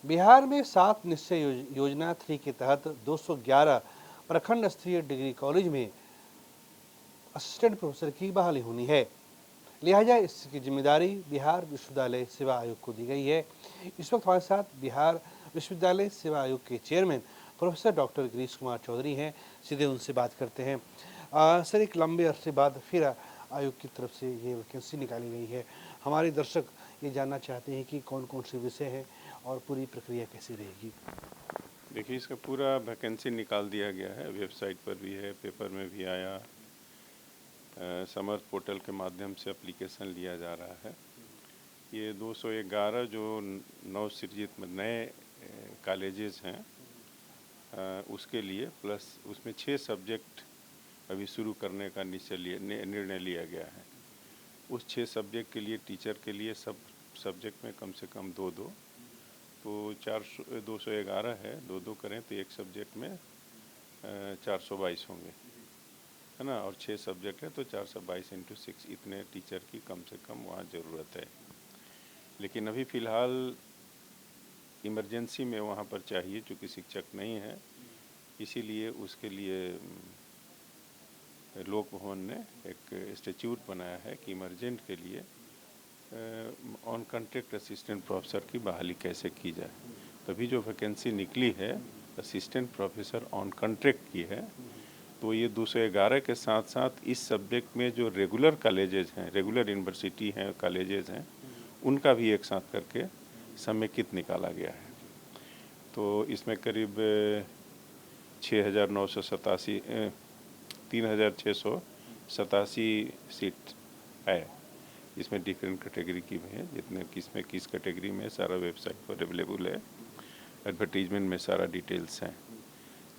बिहार में 7 निश्चय योजना 3 के तहत 211 प्रखंड स्तरीय डिग्री कॉलेज में असिस्टेंट प्रोफेसर की बहाली होनी है। लिहाजा इसकी जिम्मेदारी बिहार विश्वविद्यालय सेवा आयोग को दी गई है। इस वक्त हमारे साथ बिहार विश्वविद्यालय सेवा आयोग के chairman professor doctor Girish Kumar Chaudhary हैं। सीधे उनसे बात करते हैं। सर, एक लंबे अरसे बाद फिर आयोग की तरफ से ये वैकेंसी निकाली गई है। हमारे दर्शक ये जानना चाहते हैं कि कौन कौन से विषय हैं और पूरी प्रक्रिया कैसी रहेगी। देखिए, इसका पूरा वैकेंसी निकाल दिया गया है, वेबसाइट पर भी है, पेपर में भी आया, समर्थ पोर्टल के माध्यम से एप्लीकेशन लिया जा रहा है। ये 211 जो नवसृजित नए कॉलेजेस हैं उसके लिए, प्लस उसमें 6 सब्जेक्ट अभी शुरू करने का निर्णय लिया गया है। उस 6 सब्जेक्ट के लिए, टीचर के लिए सब सब्जेक्ट में कम से कम 2-2, तो 211 है, 2-2 करें तो एक सब्जेक्ट में 422 होंगे, है ना। और 6 सब्जेक्ट है तो 422 × 6, इतने टीचर की कम से कम वहाँ ज़रूरत है। लेकिन अभी फ़िलहाल इमरजेंसी में वहाँ पर चाहिए, चूँकि शिक्षक नहीं है, इसीलिए उसके लिए लोक भवन ने एक इंस्टीट्यूट बनाया है कि इमरजेंट के लिए ऑन कॉन्ट्रैक्ट असिस्टेंट प्रोफेसर की बहाली कैसे की जाए। तभी जो वैकेंसी निकली है असिस्टेंट प्रोफेसर ऑन कॉन्ट्रैक्ट की है, तो ये 211 के साथ साथ इस सब्जेक्ट में जो रेगुलर कॉलेजेस हैं, रेगुलर यूनिवर्सिटी हैं, कॉलेजेस हैं, उनका भी एक साथ करके समेकित निकाला गया है। तो इसमें करीब 3,687 सीट है। इसमें डिफरेंट कैटेगरी की भी है, जितने किसमें किस कैटेगरी में सारा वेबसाइट पर अवेलेबल है, एडवर्टीजमेंट में सारा डिटेल्स हैं।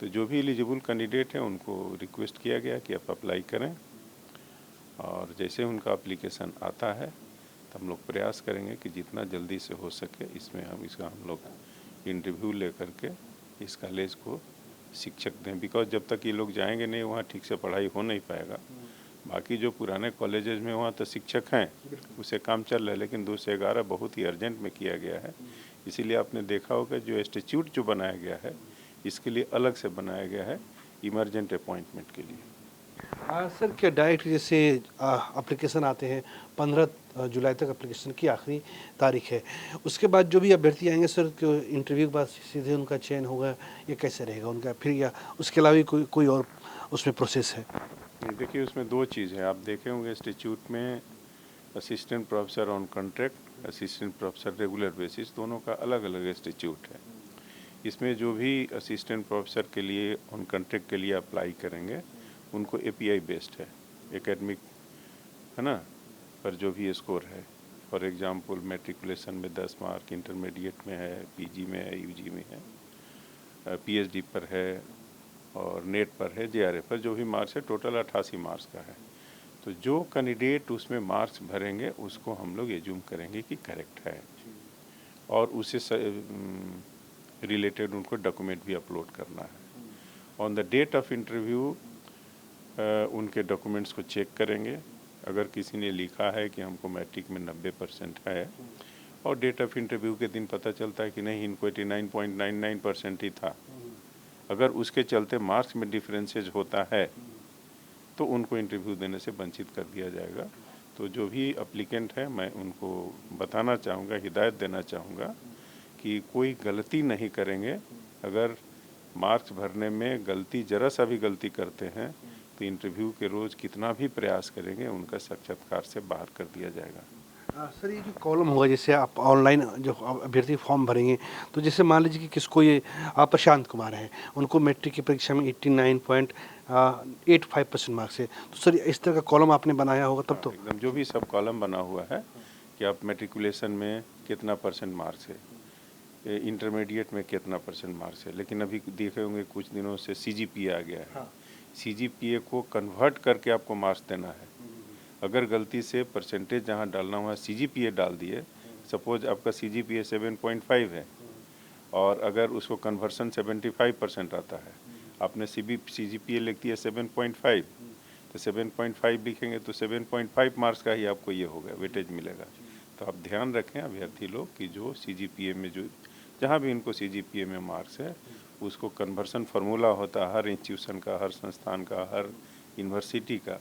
तो जो भी एलिजिबल कैंडिडेट हैं उनको रिक्वेस्ट किया गया कि आप अप्लाई करें, और जैसे उनका एप्लीकेशन आता है तो हम लोग प्रयास करेंगे कि जितना जल्दी से हो सके इसमें हम लोग इंटरव्यू लेकर के इस कॉलेज को शिक्षक दें। बिकॉज जब तक ये लोग जाएंगे नहीं वहाँ ठीक से पढ़ाई हो नहीं पाएगा। बाकी जो पुराने कॉलेजेस में वहाँ तो शिक्षक हैं, उसे काम चल रहा है, लेकिन 211 बहुत ही अर्जेंट में किया गया है। इसीलिए आपने देखा होगा जो इंस्टीट्यूट जो बनाया गया है इसके लिए अलग से बनाया गया है, इमरजेंट अपॉइंटमेंट के लिए। सर, क्या डायरेक्ट जैसे एप्लीकेशन आते हैं, 15 जुलाई तक एप्लीकेशन की आखिरी तारीख है, उसके बाद जो भी अभ्यर्थी आएंगे सर, तो इंटरव्यू के बाद सीधे उनका चयन होगा या कैसे रहेगा उनका, फिर या उसके अलावा भी कोई और उसमें प्रोसेस है? नहीं, देखिए उसमें 2 चीज़ है। आप देखे होंगे इंस्टीट्यूट में assistant professor on contract, assistant professor regular basis, दोनों का अलग अलग इंस्टीट्यूट है। इसमें जो भी असिस्टेंट प्रोफेसर के लिए ऑन कॉन्ट्रैक्ट के लिए अप्लाई करेंगे उनको API बेस्ड है, एकेडमिक, है ना, पर जो भी स्कोर है। फॉर एग्जांपल मैट्रिकुलेशन में 10 मार्क, इंटरमीडिएट में है, PG में है, UG में है, PhD पर है, और नेट पर है, JRF पर जो भी मार्क्स है, टोटल 88 मार्क्स का है। तो जो कैंडिडेट उसमें मार्क्स भरेंगे उसको हम लोग एज्यूम करेंगे कि करेक्ट है, और उसे रिलेटेड उनको डॉक्यूमेंट भी अपलोड करना है। On the date of interview उनके डॉक्यूमेंट्स को चेक करेंगे। अगर किसी ने लिखा है कि हमको मैट्रिक में 90% है, और डेट ऑफ इंटरव्यू के दिन पता चलता है कि नहीं, इनको 89.99% ही था, अगर उसके चलते मार्क्स में डिफरेंसेज होता है तो उनको इंटरव्यू देने से वंचित कर दिया जाएगा। तो जो भी एप्लीकेंट है, मैं उनको बताना चाहूँगा, हिदायत देना चाहूँगा कि कोई गलती नहीं करेंगे। अगर मार्क्स भरने में गलती, ज़रा सा भी गलती करते हैं तो इंटरव्यू के रोज़ कितना भी प्रयास करेंगे उनका साक्षात्कार से बाहर कर दिया जाएगा। सर, ये जो कॉलम होगा, जैसे आप ऑनलाइन जो अभ्यर्थी फॉर्म भरेंगे, तो जैसे मान लीजिए कि किसको ये प्रशांत कुमार है, उनको मैट्रिक की परीक्षा में 89.85% मार्क्स है, तो सर इस तरह का कॉलम आपने बनाया होगा तब तो? एकदम, जो भी सब कॉलम बना हुआ है कि आप मैट्रिकुलेशन में कितना % मार्क्स है, इंटरमीडिएट में कितना % मार्क्स है। लेकिन अभी देखे होंगे कुछ दिनों से CGPA आ गया है। CGPA को कन्वर्ट करके आपको मार्क्स देना है। अगर गलती से परसेंटेज जहाँ डालना हुआ CGPA डाल दिए, सपोज आपका CGPA 7.5 है, और अगर उसको कन्वर्सन 75% आता है, आपने CGPA लिख दिया 7.5, तो 7.5 लिखेंगे तो 7.5 मार्क्स का ही आपको ये होगा, वेटेज मिलेगा। तो आप ध्यान रखें अभ्यर्थी लोग कि जो CGPA में जो जहाँ भी इनको CGPA में मार्क्स है उसको कन्वर्सन फार्मूला होता है हर इंस्टीट्यूशन का, हर संस्थान का, हर यूनिवर्सिटी का।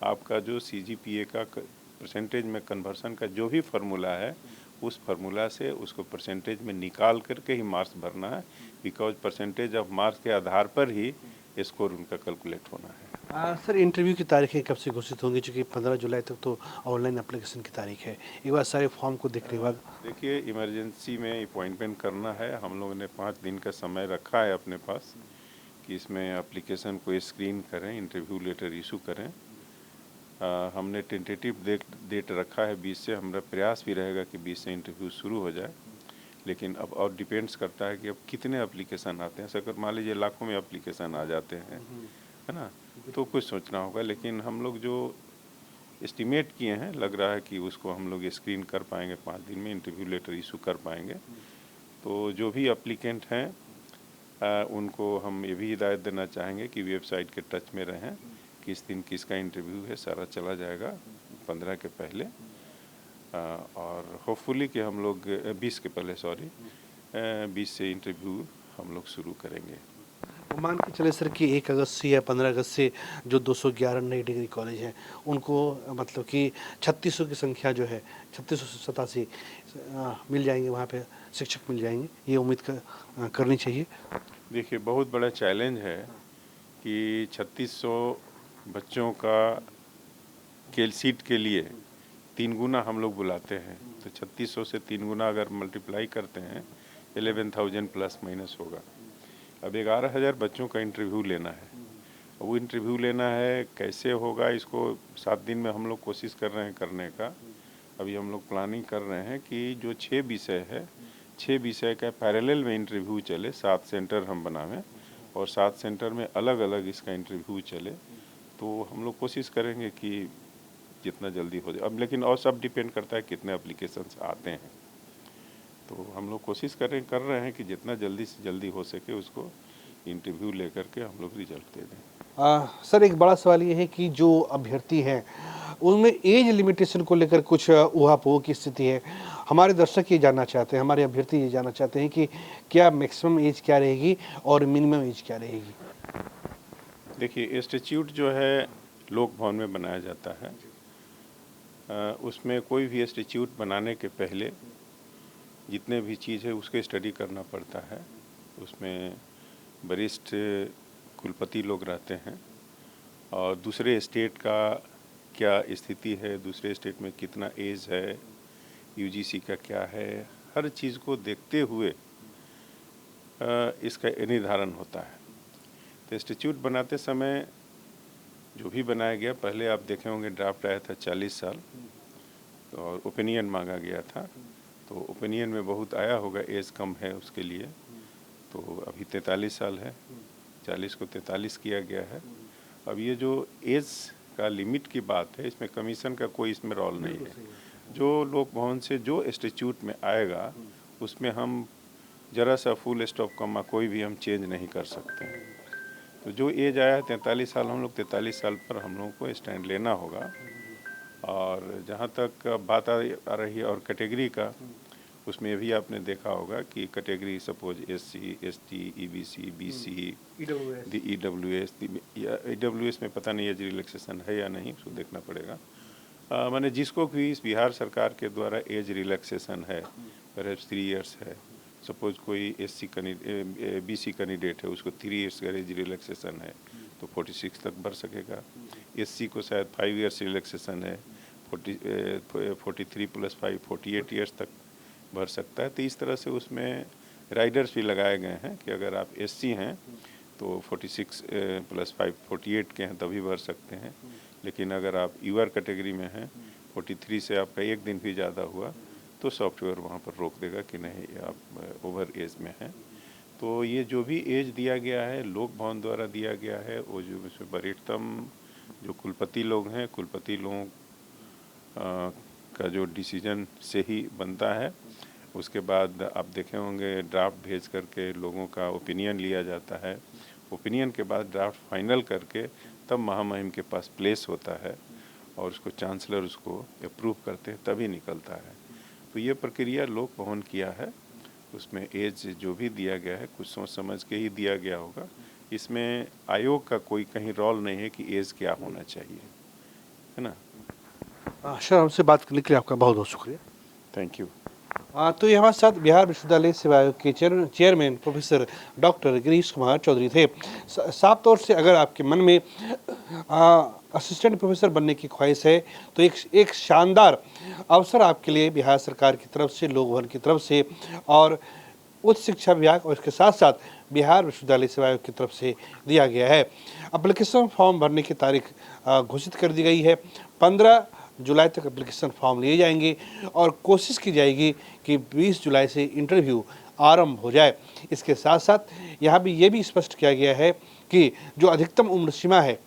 आपका जो CGPA का परसेंटेज में कन्वर्सन का जो भी फार्मूला है उस फार्मूला से उसको परसेंटेज में निकाल करके ही मार्क्स भरना है, बिकॉज परसेंटेज ऑफ मार्क्स के आधार पर ही स्कोर उनका कैलकुलेट होना है। सर इंटरव्यू की तारीखें कब से घोषित होंगी, चूँकि 15 जुलाई तक तो ऑनलाइन एप्लीकेशन की तारीख है। एक बार सारे फॉर्म को देखने के बाद देखिए, इमरजेंसी में अपॉइंटमेंट करना है, हम लोगों ने 5 दिन का समय रखा है अपने पास कि इसमें एप्लीकेशन को स्क्रीन करें, इंटरव्यू लेटर इशू करें। हमने टेंटेटिव डेट रखा है 20 से, हमारा प्रयास भी रहेगा कि 20 से इंटरव्यू शुरू हो जाए, लेकिन अब और डिपेंड्स करता है कि अब कितने एप्लीकेशन आते हैं। अगर मान लीजिए लाखों में एप्लीकेशन आ जाते हैं, है ना, तो कुछ सोचना होगा, लेकिन हम लोग जो एस्टिमेट किए हैं लग रहा है कि उसको हम लोग स्क्रीन कर पाएंगे, 5 दिन में इंटरव्यू लेटर इशू कर पाएंगे। तो जो भी एप्लीकेंट हैं उनको हम ये भी हिदायत देना चाहेंगे कि वेबसाइट के टच में रहें, किस दिन किसका इंटरव्यू है सारा चला जाएगा 15 के पहले, और होपफुली कि हम लोग 20 के पहले 20 से इंटरव्यू हम लोग शुरू करेंगे। मान के चले सर कि 1 अगस्त से या 15 अगस्त से जो 211 नए डिग्री कॉलेज हैं उनको मतलब कि 3600 की संख्या जो है 3687 मिल जाएंगे, वहाँ पे शिक्षक मिल जाएंगे, ये उम्मीद करनी चाहिए। देखिए, बहुत बड़ा चैलेंज है कि 3600 बच्चों का सीट के लिए 3 गुना हम लोग बुलाते हैं, तो 3600 से 3 गुना अगर मल्टीप्लाई करते हैं 11,000 प्लस माइनस होगा। अब 11,000 बच्चों का इंटरव्यू लेना है, वो इंटरव्यू लेना है, कैसे होगा इसको 7 दिन में हम लोग कोशिश कर रहे हैं करने का। अभी हम लोग प्लानिंग कर रहे हैं कि जो 6 विषय है, 6 विषय का पैरेलल में इंटरव्यू चले, 7 सेंटर हम बनावें और 7 सेंटर में अलग अलग इसका इंटरव्यू चले। तो हम लोग कोशिश करेंगे कि जितना जल्दी हो जाए। अब लेकिन और सब डिपेंड करता है कितने एप्लीकेशंस आते हैं, तो हम लोग कोशिश कर रहे हैं कि जितना जल्दी से जल्दी हो सके उसको इंटरव्यू लेकर के हम लोग रिजल्ट दे दें। सर एक बड़ा सवाल ये है कि जो अभ्यर्थी हैं उनमें एज लिमिटेशन को लेकर कुछ ऊहापोह की स्थिति है। हमारे दर्शक ये जानना चाहते हैं, हमारे अभ्यर्थी ये जानना चाहते हैं कि क्या मैक्सिमम एज क्या रहेगी और मिनिमम एज क्या रहेगी। देखिए, इंस्टीट्यूट जो है लोक भवन में बनाया जाता है, उसमें कोई भी इंस्टीट्यूट बनाने के पहले जितने भी चीज़ है उसके स्टडी करना पड़ता है। उसमें वरिष्ठ कुलपति लोग रहते हैं और दूसरे स्टेट का क्या स्थिति है, दूसरे स्टेट में कितना एज है, UGC का क्या है, हर चीज़ को देखते हुए इसका निर्धारण होता है। तो इंस्टीट्यूट बनाते समय जो भी बनाया गया, पहले आप देखे होंगे ड्राफ्ट आया था 40 साल और ओपिनियन मांगा गया था, तो ओपिनियन में बहुत आया होगा एज कम है उसके लिए, तो अभी 43 साल है, 40 को 43 किया गया है। अब ये जो एज का लिमिट की बात है, इसमें कमीशन का कोई इसमें रोल नहीं है। जो लोक भवन से जो इंस्टीट्यूट में आएगा उसमें हम ज़रा सा फुल स्टॉप कमा कोई भी हम चेंज नहीं कर सकते हैं। तो जो एज आया है 43 साल, हम लोग 43 साल पर हम लोगों को स्टैंड लेना होगा। और जहाँ तक बात आ रही है और कैटेगरी का, उसमें भी आपने देखा होगा कि category suppose SC, ST, EBC, BC, EWS में पता नहीं एज रिलैक्सेशन है या नहीं, उसको देखना पड़ेगा। माने जिसको भी इस बिहार सरकार के द्वारा एज रिलैक्सेशन है, परहैप्स 3 इयर्स है, सपोज कोई BC कैंडिडेट है, उसको 3 इयर्स का एज रिलैक्सेशन है तो 46 तक भर सकेगा। SC को शायद 5 इयर्स रिलैक्सेशन है, 43 + 5 48 इयर्स तक भर सकता है। तो इस तरह से उसमें राइडर्स भी लगाए गए हैं कि अगर आप SC हैं तो 46 + 5 48 के हैं तभी भर सकते हैं, लेकिन अगर आप UR कैटेगरी में हैं, 43 से आपका एक दिन भी ज़्यादा हुआ तो सॉफ्टवेयर वहाँ पर रोक देगा कि नहीं आप ओवर एज में हैं। तो ये जो भी एज दिया गया है लोक भवन द्वारा दिया गया है, वो जो इसमें वरिष्ठतम जो कुलपति लोग हैं, कुलपति लोगों का जो डिसीजन से ही बनता है। उसके बाद आप देखे होंगे ड्राफ्ट भेज करके लोगों का ओपिनियन लिया जाता है, ओपिनियन के बाद ड्राफ्ट फाइनल करके तब महामहिम के पास प्लेस होता है और उसको चांसलर उसको अप्रूव करते हैं तभी निकलता है। तो ये प्रक्रिया लोक भवन किया है उसमें एज जो भी दिया गया है कुछ सोच समझ के ही दिया गया होगा। इसमें आयोग का कोई कहीं रोल नहीं है कि एज क्या होना चाहिए, है ना। सर, हमसे बात करने के लिए आपका बहुत बहुत शुक्रिया। Thank you. तो ये हमारे साथ बिहार विश्वविद्यालय सेवा आयोग के chairman professor doctor Girish Kumar Chaudhary थे। साफ तौर से अगर आपके मन में असिस्टेंट प्रोफेसर बनने की ख्वाहिश है तो एक शानदार अवसर आपके लिए बिहार सरकार की तरफ से, लोक भवन की तरफ से और उच्च शिक्षा विभाग और इसके साथ साथ बिहार विश्वविद्यालय सेवा आयोग की तरफ से दिया गया है। एप्लीकेशन फॉर्म भरने की तारीख घोषित कर दी गई है। 15 जुलाई तक एप्लीकेशन फॉर्म लिए जाएंगे और कोशिश की जाएगी कि 20 जुलाई से इंटरव्यू आरंभ हो जाए। इसके साथ साथ यहाँ भी ये भी स्पष्ट किया गया है कि जो अधिकतम उम्र सीमा है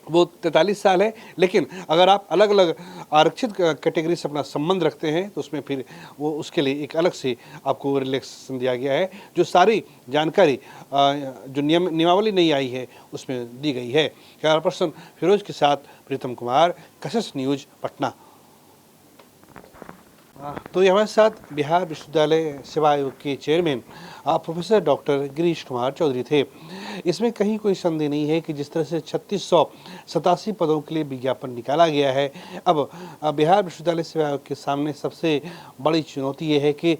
वो 43 साल है, लेकिन अगर आप अलग अलग आरक्षित कैटेगरी से अपना संबंध रखते हैं तो उसमें फिर वो उसके लिए एक अलग से आपको रिलैक्सेशन दिया गया है। जो सारी जानकारी जो नियमावली नहीं आई है उसमें दी गई है। कैमरा पर्सन फिरोज के साथ प्रीतम कुमार, कशिश न्यूज, पटना। तो ये हमारे साथ बिहार विश्वविद्यालय सेवा आयोग के chairman professor doctor Girish Kumar Chaudhary थे। इसमें कहीं कोई संदेह नहीं है कि जिस तरह से 3687 पदों के लिए विज्ञापन निकाला गया है, अब बिहार विश्वविद्यालय सेवा आयोग के सामने सबसे बड़ी चुनौती ये है कि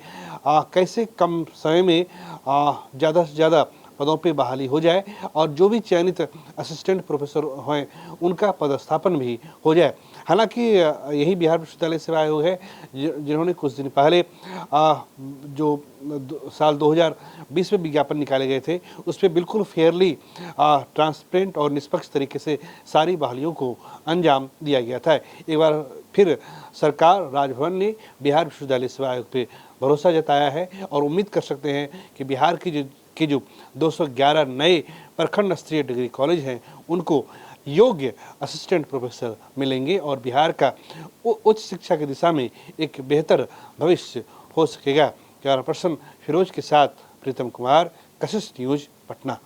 कैसे कम समय में ज़्यादा से ज़्यादा पदों पे बहाली हो जाए और जो भी चयनित असिस्टेंट प्रोफेसर हैं उनका पदस्थापन भी हो जाए। हालांकि यही बिहार विश्वविद्यालय सेवा आयोग है जिन्होंने कुछ दिन पहले जो साल 2020 में विज्ञापन निकाले गए थे उस पर बिल्कुल फेयरली, ट्रांसपेरेंट और निष्पक्ष तरीके से सारी बहालियों को अंजाम दिया गया था। एक बार फिर सरकार, राजभवन ने बिहार विश्वविद्यालय सेवा आयोग पे भरोसा जताया है और उम्मीद कर सकते हैं कि बिहार की जो 211 नए प्रखंड स्तरीय डिग्री कॉलेज हैं उनको योग्य असिस्टेंट प्रोफेसर मिलेंगे और बिहार का उच्च शिक्षा की दिशा में एक बेहतर भविष्य हो सकेगा। कैमरा पर्सन फिरोज के साथ प्रीतम कुमार, कशिश न्यूज, पटना।